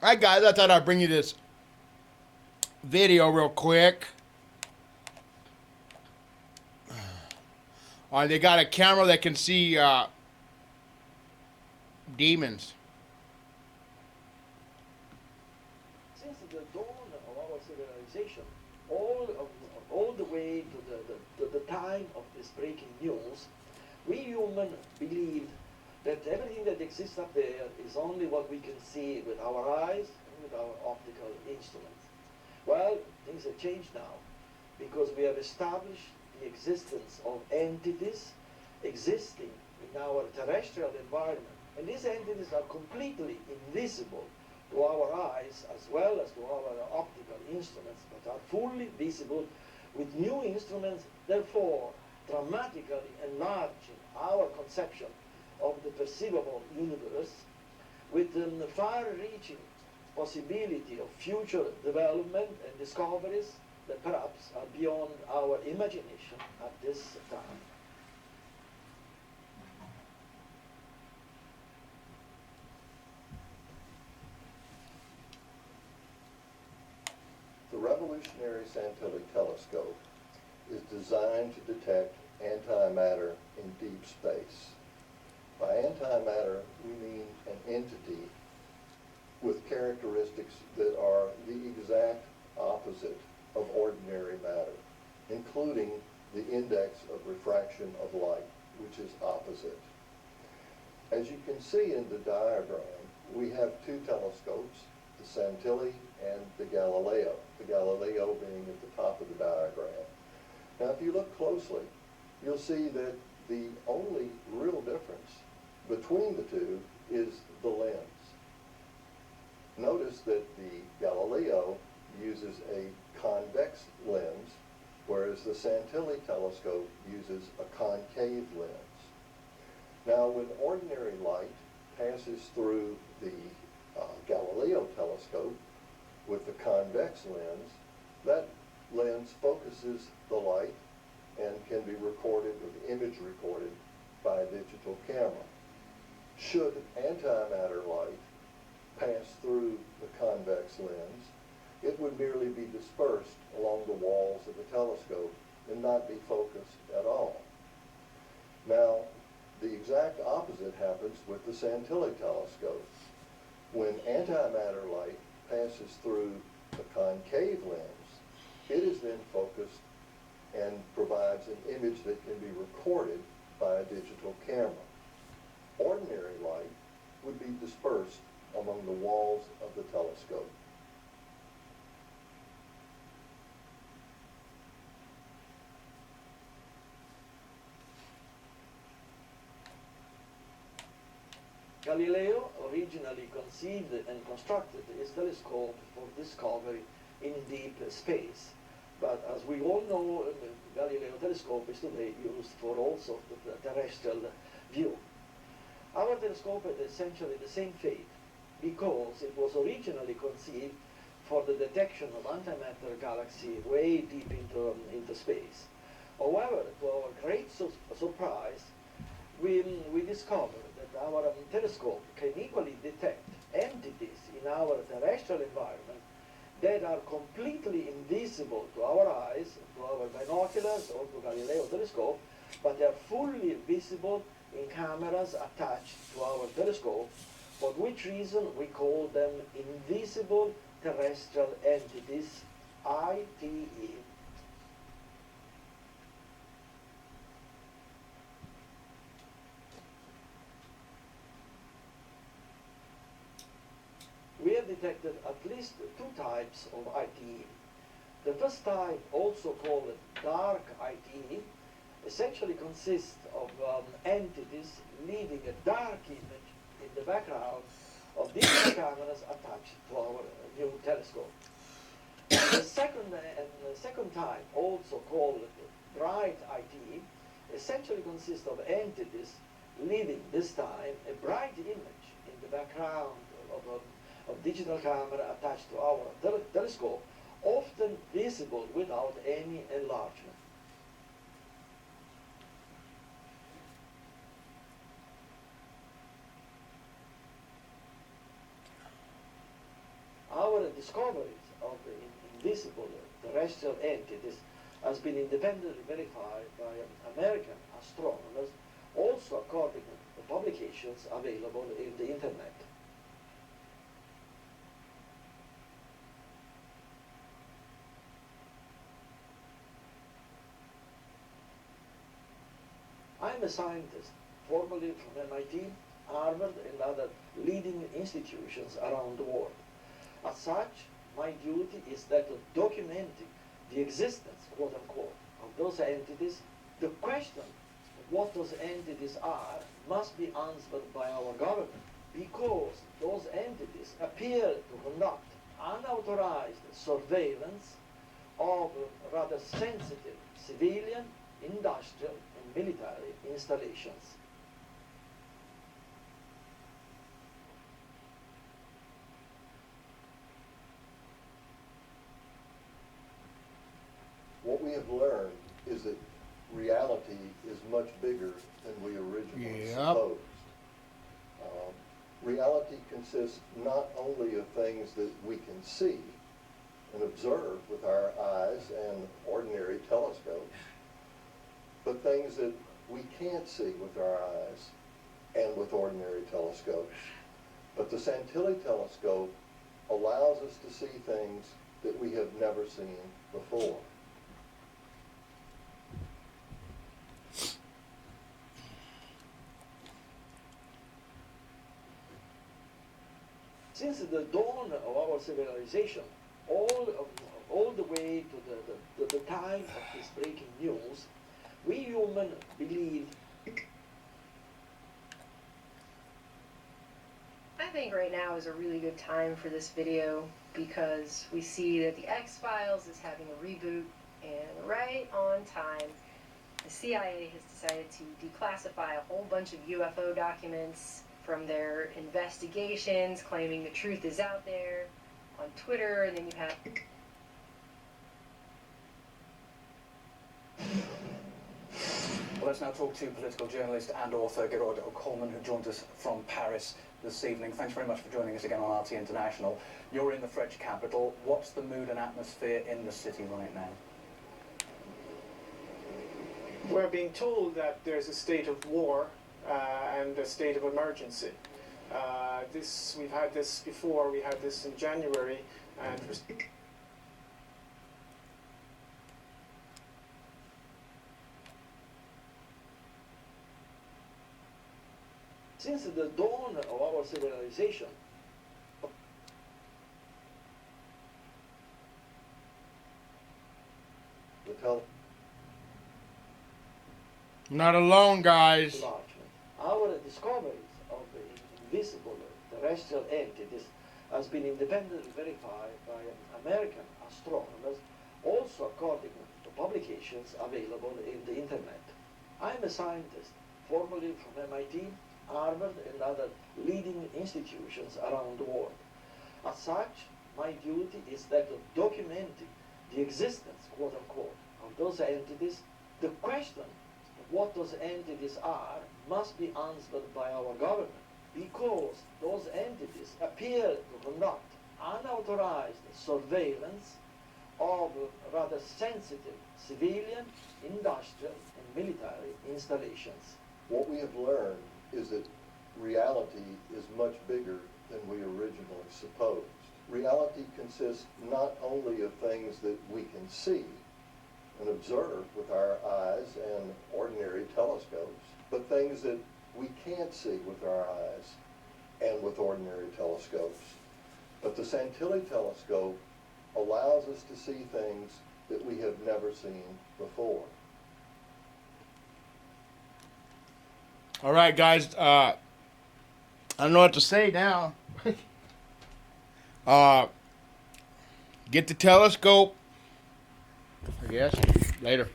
Hi guys, I thought I'd bring you this video real quick. They got a camera that can see demons. Since the dawn of our civilization, all the way to the time of this breaking news, we humans believed that everything that exists up there is only what we can see with our eyes and with our optical instruments. Well, things have changed now because we have established the existence of entities existing in our terrestrial environment. And these entities are completely invisible to our eyes as well as to our optical instruments, but are fully visible with new instruments, therefore dramatically enlarging our conception of the perceivable universe with the far-reaching possibility of future development and discoveries that perhaps are beyond our imagination at this time. The revolutionary Santilli telescope is designed to detect antimatter in deep space. By antimatter, we mean an entity with characteristics that are the exact opposite of ordinary matter, including the index of refraction of light, which is opposite. As you can see in the diagram, we have two telescopes, the Santilli and the Galileo being at the top of the diagram. Now, if you look closely, you'll see that the only real difference between the two is the lens. Notice that the Galileo uses a convex lens, whereas the Santilli telescope uses a concave lens. Now, when ordinary light passes through the Galileo telescope with the convex lens, that lens focuses the light and can be recorded, or the image recorded, by a digital camera. Should antimatter light pass through the convex lens, it would merely be dispersed along the walls of the telescope and not be focused at all. Now, the exact opposite happens with the Santilli telescope. When antimatter light passes through the concave lens, it is then focused and provides an image that can be recorded by a digital camera. Ordinary light would be dispersed among the walls of the telescope. Galileo originally conceived and constructed his telescope for discovery in deep space. But as we all know, the Galileo telescope is today used for all sorts of terrestrial view. Our telescope had essentially the same fate because it was originally conceived for the detection of antimatter galaxy way deep into space. However, to our great surprise, we discovered that our telescope can equally detect entities in our terrestrial environment that are completely invisible to our eyes, to our binoculars or to Galileo telescope, but they are fully visible in cameras attached to our telescope, for which reason we call them invisible terrestrial entities, ITE. We have detected at least two types of ITE. The first type, also called dark ITE, essentially consists of entities leaving a dark image in the background of digital cameras attached to our new telescope. The second type, also called bright ITE, essentially consists of entities leaving this time a bright image in the background of digital camera attached to our telescope, often visible without any enlargement. discoveries of the invisible terrestrial entities has been independently verified by American astronomers, also according to publications available in the Internet. I'm a scientist, formerly from MIT, Harvard, and other leading institutions around the world. As such, my duty is that of documenting the existence, quote unquote, of those entities. The question of what those entities are must be answered by our government, because those entities appear to conduct unauthorized surveillance of rather sensitive civilian, industrial, and military installations. What we have learned is that reality is much bigger than we originally Yep. supposed. Reality consists not only of things that we can see and observe with our eyes and ordinary telescopes, but things that we can't see with our eyes and with ordinary telescopes. But the Santilli telescope allows us to see things that we have never seen before. Since the dawn of our civilization, all the way to the time of this breaking news, we humans believed. I think right now is a really good time for this video because we see that the X-Files is having a reboot, and right on time, the CIA has decided to declassify a whole bunch of UFO documents from their investigations, claiming the truth is out there on Twitter, and then you have Well, let's now talk to political journalist and author Gerard O'Coleman, who joins us from Paris this evening. Thanks very much for joining us again on RT International. You're in the French capital. What's the mood and atmosphere in the city right now? We're being told that there's a state of war and a state of emergency. We've had this before. We had this in January, and Since the dawn of our civilization, The tel- Not alone, guys. enlargement, our discoveries of the invisible terrestrial entities has been independently verified by American astronomers, also according to publications available in the Internet. I'm a scientist, formerly from MIT, Harvard, and other leading institutions around the world. As such, my duty is that of documenting the existence, quote unquote, of those entities. The question of what those entities are must be answered by our government, because those entities appear to conduct unauthorized surveillance of rather sensitive civilian, industrial, and military installations. What we have learned is that reality is much bigger than we originally supposed. Reality consists not only of things that we can see and observe with our eyes and ordinary telescopes, but things that we can't see with our eyes and with ordinary telescopes. But the Santilli telescope allows us to see things that we have never seen before. All right, guys. I don't know what to say now. Get the telescope. I guess. Later.